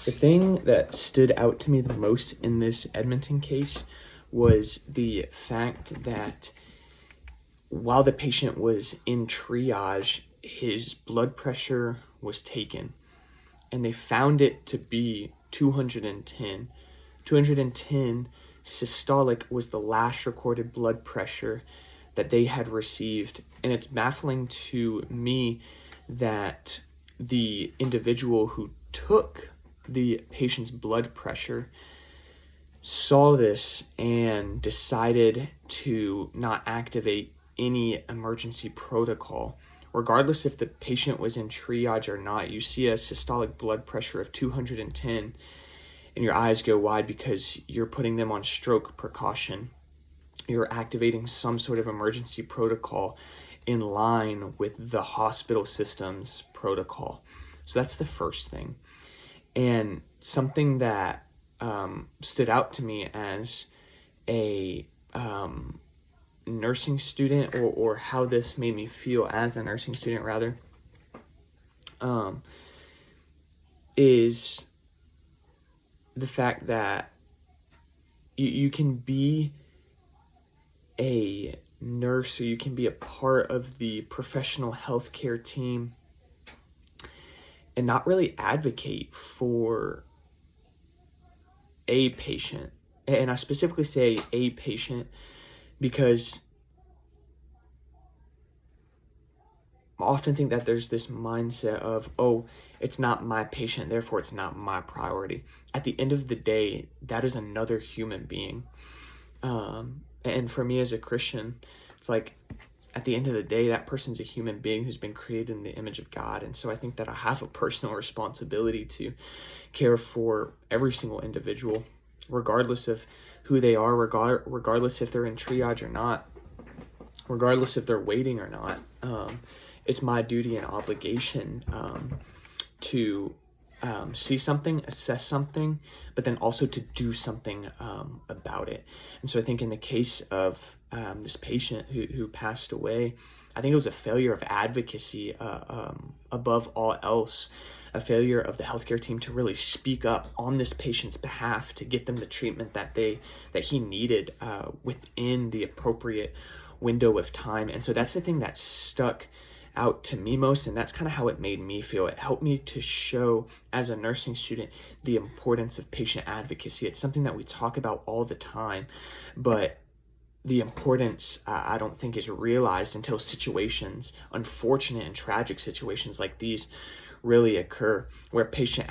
The thing that stood out to me the most in this Edmonton case was the fact that while the patient was in triage, his blood pressure was taken, and they found it to be 210. 210 systolic was the last recorded blood pressure that they had received. And it's baffling to me that the individual who took the patient's blood pressure saw this and decided to not activate any emergency protocol. Regardless if the patient was in triage or not, you see a systolic blood pressure of 210 and your eyes go wide because you're putting them on stroke precaution. You're activating some sort of emergency protocol in line with the hospital system's protocol. So that's the first thing. And something that stood out to me as a nursing student, or how this made me feel as a nursing student rather, is the fact that you can be a nurse, or you can be a part of the professional healthcare team and not really advocate for a patient. And I specifically say a patient because I often think that there's this mindset of, oh, it's not my patient, therefore it's not my priority. At the end of the day, that is another human being. And for me as a Christian, it's like, at the end of the day, that person's a human being who's been created in the image of God. And so I think that I have a personal responsibility to care for every single individual, regardless of who they are, regardless if they're in triage or not, regardless if they're waiting or not. It's my duty and obligation to see something, assess something, but then also to do something about it. And so I think in the case of this patient who passed away, I think it was a failure of advocacy above all else, a failure of the healthcare team to really speak up on this patient's behalf to get them the treatment that he needed within the appropriate window of time. And so that's the thing that stuck out to me most, and that's kind of how it made me feel. It helped me to show as a nursing student the importance of patient advocacy. It's something that we talk about all the time, but the importance I don't think is realized until situations, unfortunate and tragic situations like these, really occur, where patient